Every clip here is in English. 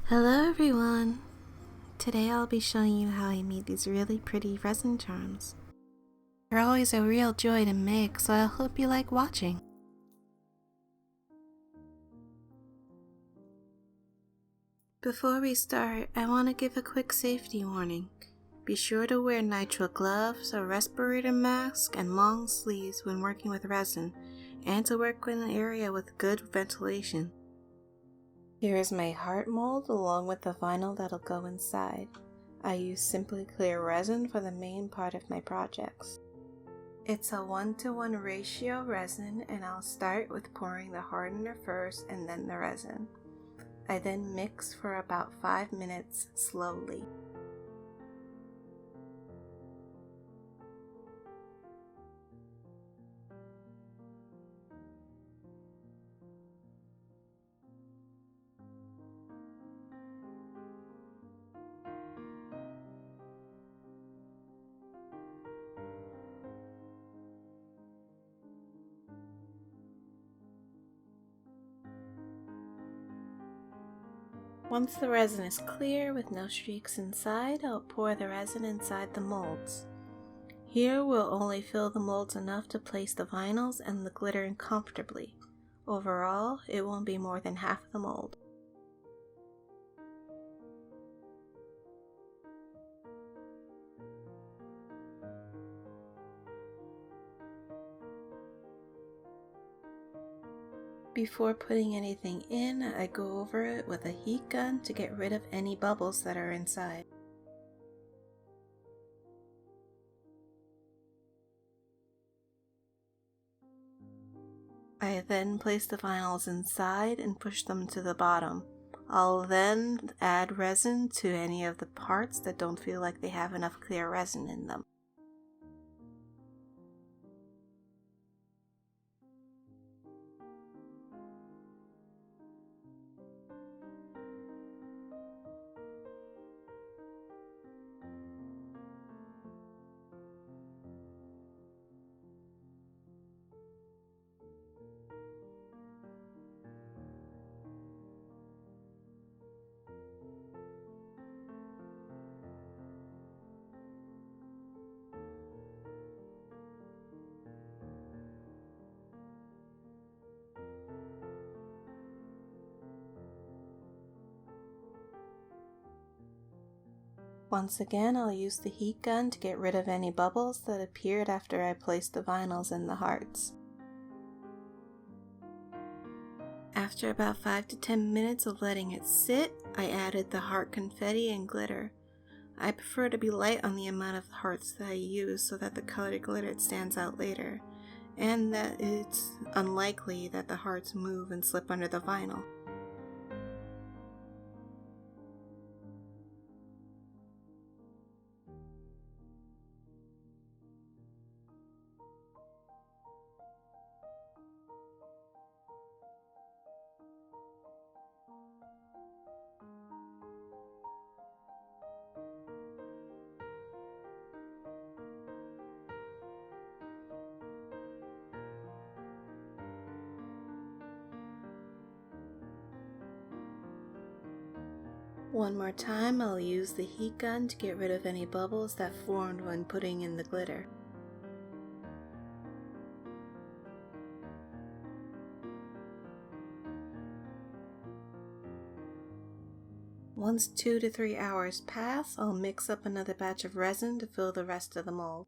Hello everyone! Today I'll be showing you how I made these really pretty resin charms. They're always a real joy to make, so I hope you like watching. Before we start, I want to give a quick safety warning. Be sure to wear nitrile gloves, a respirator mask, and long sleeves when working with resin, and to work in an area with good ventilation. Here is my heart mold along with the vinyl that'll go inside. I use Simply Clear resin for the main part of my projects. It's a 1-to-1 ratio resin, and I'll start with pouring the hardener first and then the resin. I then mix for about 5 minutes slowly. Once the resin is clear with no streaks inside, I'll pour the resin inside the molds. Here we'll only fill the molds enough to place the vinyls and the glitter in comfortably. Overall, it won't be more than half the mold. Before putting anything in, I go over it with a heat gun to get rid of any bubbles that are inside. I then place the vinyls inside and push them to the bottom. I'll then add resin to any of the parts that don't feel like they have enough clear resin in them. Once again, I'll use the heat gun to get rid of any bubbles that appeared after I placed the vinyls in the hearts. After about 5 to 10 minutes of letting it sit, I added the heart confetti and glitter. I prefer to be light on the amount of hearts that I use so that the colored glitter stands out later, and that it's unlikely that the hearts move and slip under the vinyl. One more time, I'll use the heat gun to get rid of any bubbles that formed when putting in the glitter. Once 2 to 3 hours pass, I'll mix up another batch of resin to fill the rest of the mold.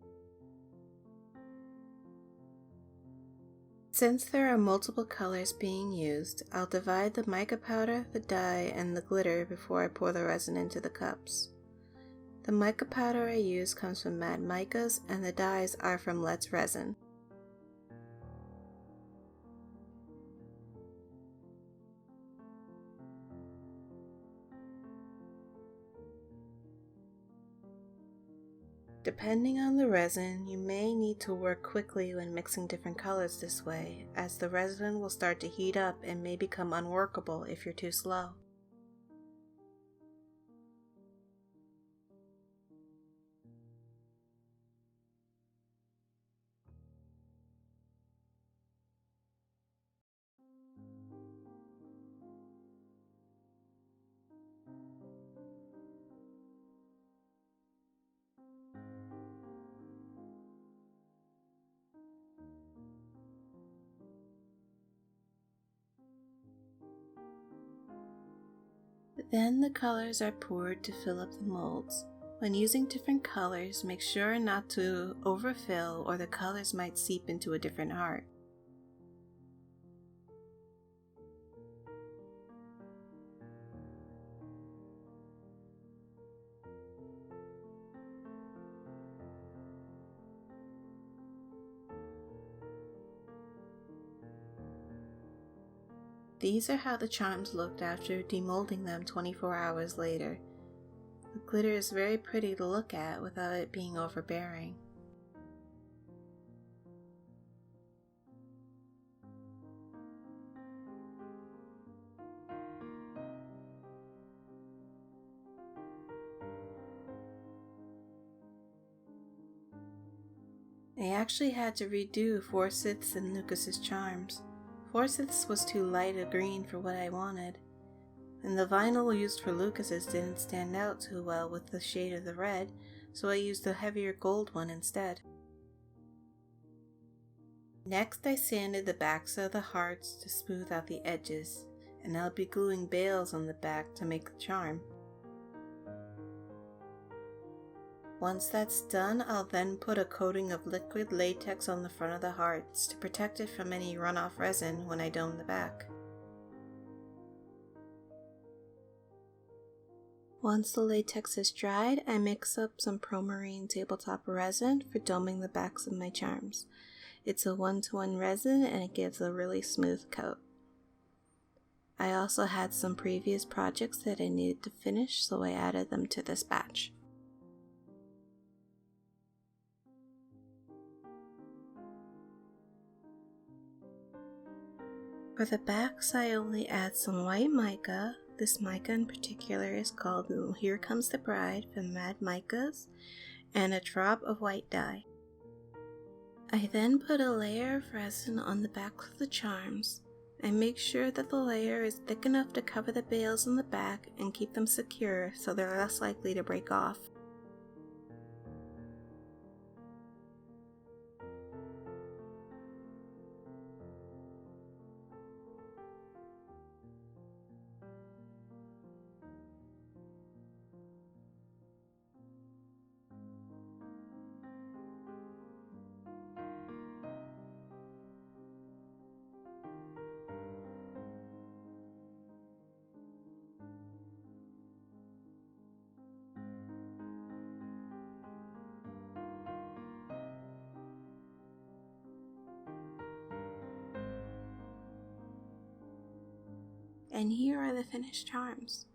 Since there are multiple colors being used, I'll divide the mica powder, the dye, and the glitter before I pour the resin into the cups. The mica powder I use comes from Mad Micas, and the dyes are from Let's Resin. Depending on the resin, you may need to work quickly when mixing different colors this way, as the resin will start to heat up and may become unworkable if you're too slow. Then the colors are poured to fill up the molds. When using different colors, make sure not to overfill or the colors might seep into a different heart. These are how the charms looked after demolding them 24 hours later. The glitter is very pretty to look at without it being overbearing. I actually had to redo Forsyth's and Lukas's charms. Forsyth's was too light a green for what I wanted, and the vinyl used for Lukas's didn't stand out too well with the shade of the red, so I used a heavier gold one instead. Next I sanded the backs of the hearts to smooth out the edges, and I'll be gluing bails on the back to make the charm. Once that's done, I'll then put a coating of liquid latex on the front of the hearts to protect it from any runoff resin when I dome the back. Once the latex is dried, I mix up some Promarine tabletop resin for doming the backs of my charms. It's a 1-to-1 resin and it gives a really smooth coat. I also had some previous projects that I needed to finish, so I added them to this batch. For the backs, I only add some white mica. This mica in particular is called Here Comes the Bride from Mad Micas, and a drop of white dye. I then put a layer of resin on the back of the charms. I make sure that the layer is thick enough to cover the bails on the back and keep them secure so they're less likely to break off. And here are the finished charms.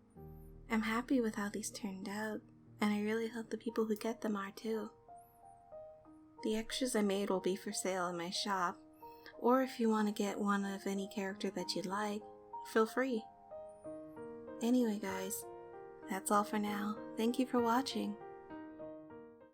I'm happy with how these turned out, and I really hope the people who get them are too. The extras I made will be for sale in my shop, or if you want to get one of any character that you'd like, feel free. Anyway guys, that's all for now. Thank you for watching.